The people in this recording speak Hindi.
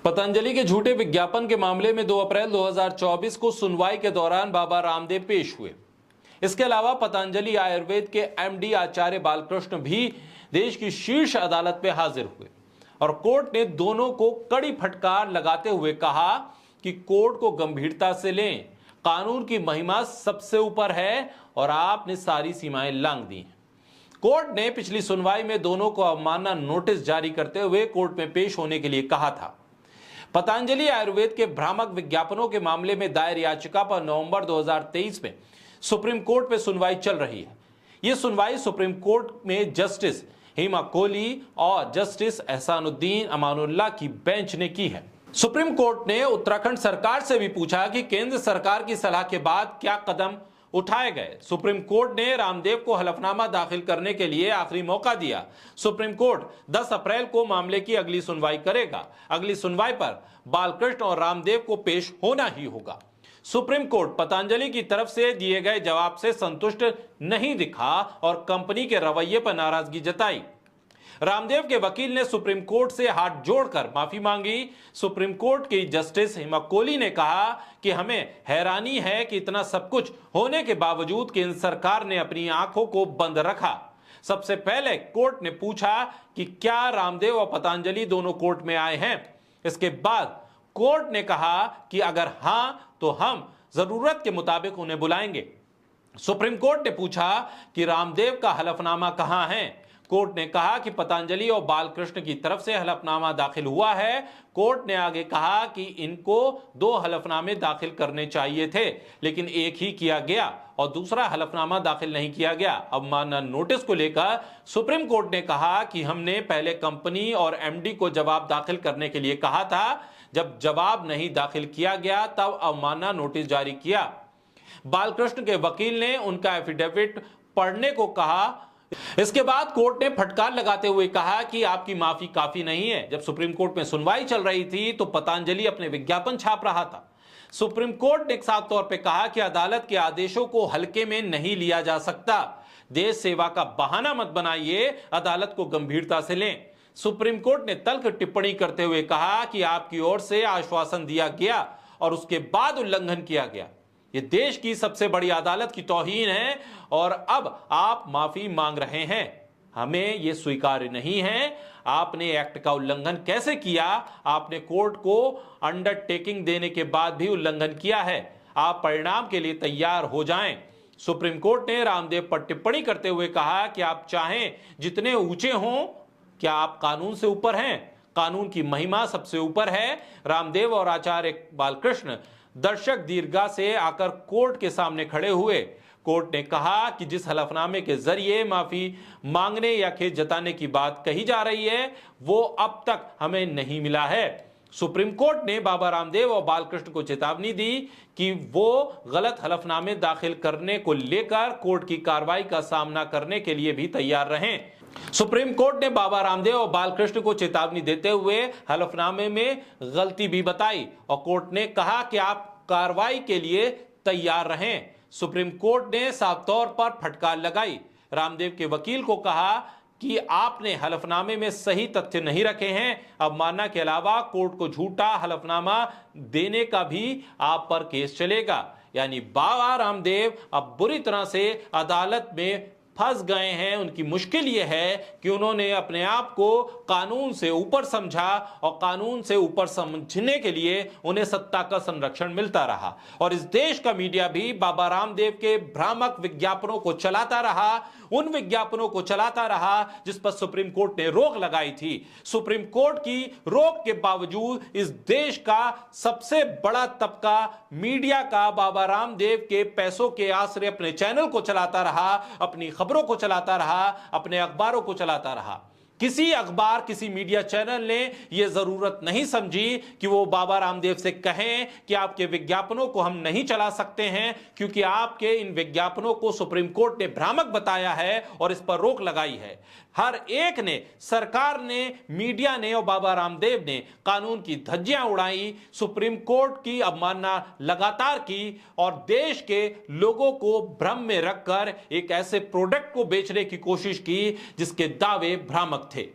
पतंजलि के झूठे विज्ञापन के मामले में 2 अप्रैल 2024 को सुनवाई के दौरान बाबा रामदेव पेश हुए। इसके अलावा पतंजलि आयुर्वेद के एमडी आचार्य बालकृष्ण भी देश की शीर्ष अदालत में हाजिर हुए और कोर्ट ने दोनों को कड़ी फटकार लगाते हुए कहा कि कोर्ट को गंभीरता से लें, कानून की महिमा सबसे ऊपर है और आपने सारी सीमाएं लांघ दी हैं। कोर्ट ने पिछली सुनवाई में दोनों को अवमानना नोटिस जारी करते हुए कोर्ट में पेश होने के लिए कहा था। पतंजलि आयुर्वेद के भ्रामक विज्ञापनों के मामले में दायर याचिका पर नवंबर 2023 में सुप्रीम कोर्ट में सुनवाई चल रही है। यह सुनवाई सुप्रीम कोर्ट में जस्टिस हेमा कोहली और जस्टिस एहसानुद्दीन अमानुल्लाह की बेंच ने की है। सुप्रीम कोर्ट ने उत्तराखंड सरकार से भी पूछा कि केंद्र सरकार की सलाह के बाद क्या कदम उठाए गए। सुप्रीम कोर्ट ने रामदेव को हलफनामा दाखिल करने के लिए आखिरी मौका दिया। सुप्रीम कोर्ट 10 अप्रैल को मामले की अगली सुनवाई करेगा। अगली सुनवाई पर बालकृष्ण और रामदेव को पेश होना ही होगा। सुप्रीम कोर्ट पतंजलि की तरफ से दिए गए जवाब से संतुष्ट नहीं दिखा और कंपनी के रवैये पर नाराजगी जताई। रामदेव के वकील ने सुप्रीम कोर्ट से हाथ जोड़कर माफी मांगी। सुप्रीम कोर्ट की जस्टिस हेमा कोहली ने कहा कि हमें हैरानी है कि इतना सब कुछ होने के बावजूद केंद्र सरकार ने अपनी आंखों को बंद रखा। सबसे पहले कोर्ट ने पूछा कि क्या रामदेव और पतंजलि दोनों कोर्ट में आए हैं। इसके बाद कोर्ट ने कहा कि अगर हां तो हम जरूरत के मुताबिक उन्हें बुलाएंगे। सुप्रीम कोर्ट ने पूछा कि रामदेव का हलफनामा कहां है। कोर्ट ने कहा कि पतंजलि और बालकृष्ण की तरफ से हलफनामा दाखिल हुआ है। कोर्ट ने आगे कहा कि इनको 2 हलफनामे दाखिल करने चाहिए थे, लेकिन एक ही किया गया और दूसरा हलफनामा दाखिल नहीं किया गया। अवमानना नोटिस को लेकर सुप्रीम कोर्ट ने कहा कि हमने पहले कंपनी और एमडी को जवाब दाखिल करने के लिए कहा था। जब जवाब नहीं दाखिल किया गया तब अवमानना नोटिस जारी किया। बालकृष्ण के वकील ने उनका एफिडेविट पढ़ने को कहा। इसके बाद कोर्ट ने फटकार लगाते हुए कहा कि आपकी माफी काफी नहीं है। जब सुप्रीम कोर्ट में सुनवाई चल रही थी तो पतंजलि अपने विज्ञापन छाप रहा था। सुप्रीम कोर्ट ने साफ तौर पे कहा कि अदालत के आदेशों को हल्के में नहीं लिया जा सकता। देश सेवा का बहाना मत बनाइए, अदालत को गंभीरता से लें। सुप्रीम कोर्ट ने तल्ख टिप्पणी करते हुए कहा कि आपकी ओर से आश्वासन दिया गया और उसके बाद उल्लंघन किया गया। ये देश की सबसे बड़ी अदालत की तौहीन है और अब आप माफी मांग रहे हैं। हमें यह स्वीकार्य नहीं है। आपने एक्ट का उल्लंघन कैसे किया? आपने कोर्ट को अंडरटेकिंग देने के बाद भी उल्लंघन किया है। आप परिणाम के लिए तैयार हो जाएं। सुप्रीम कोर्ट ने रामदेव पर टिप्पणी करते हुए कहा कि आप चाहें जितने ऊंचे हों, क्या आप कानून से ऊपर हैं? कानून की महिमा सबसे ऊपर है। रामदेव और आचार्य बालकृष्ण दर्शक दीर्घा से आकर कोर्ट के सामने खड़े हुए। कोर्ट ने कहा कि जिस हलफनामे के जरिए माफी मांगने या खेद जताने की बात कही जा रही है वो अब तक हमें नहीं मिला है। सुप्रीम कोर्ट ने बाबा रामदेव और बालकृष्ण को चेतावनी दी कि वो गलत हलफनामे दाखिल करने को लेकर कोर्ट की कार्रवाई का सामना करने के लिए भी तैयार रहें। सुप्रीम कोर्ट ने बाबा रामदेव और बालकृष्ण को चेतावनी देते हुए हलफनामे में गलती भी बताई और कोर्ट ने कहा कि आप कार्रवाई के लिए तैयार रहें। सुप्रीम कोर्ट ने साफ तौर पर फटकार लगाई। रामदेव के वकील को कहा कि आपने हलफनामे में सही तथ्य नहीं रखे हैं। अवमानना के अलावा कोर्ट को झूठा हलफनामा देने का भी आप पर केस चलेगा। यानी बाबा रामदेव अब बुरी तरह से अदालत में फंस गए हैं। उनकी मुश्किल यह है कि उन्होंने अपने आप को कानून से ऊपर समझा और कानून से ऊपर समझने के लिए उन्हें सत्ता का संरक्षण मिलता रहा और इस देश का मीडिया भी बाबा रामदेव के भ्रामक विज्ञापनों को चलाता रहा, उन विज्ञापनों को चलाता रहा जिस पर सुप्रीम कोर्ट ने रोक लगाई थी। सुप्रीम कोर्ट की रोक के बावजूद इस देश का सबसे बड़ा तबका मीडिया का बाबा रामदेव के पैसों के आश्रय अपने चैनल को चलाता रहा, अपनी खबरों को चलाता रहा, अपने अखबारों को चलाता रहा। किसी अखबार, किसी मीडिया चैनल ने यह जरूरत नहीं समझी कि वो बाबा रामदेव से कहें कि आपके विज्ञापनों को हम नहीं चला सकते हैं क्योंकि आपके इन विज्ञापनों को सुप्रीम कोर्ट ने भ्रामक बताया है और इस पर रोक लगाई है। हर एक ने, सरकार ने, मीडिया ने और बाबा रामदेव ने कानून की धज्जियां उड़ाई, सुप्रीम कोर्ट की अवमानना लगातार की और देश के लोगों को भ्रम में रखकर एक ऐसे प्रोडक्ट को बेचने की कोशिश की जिसके दावे भ्रामक थे।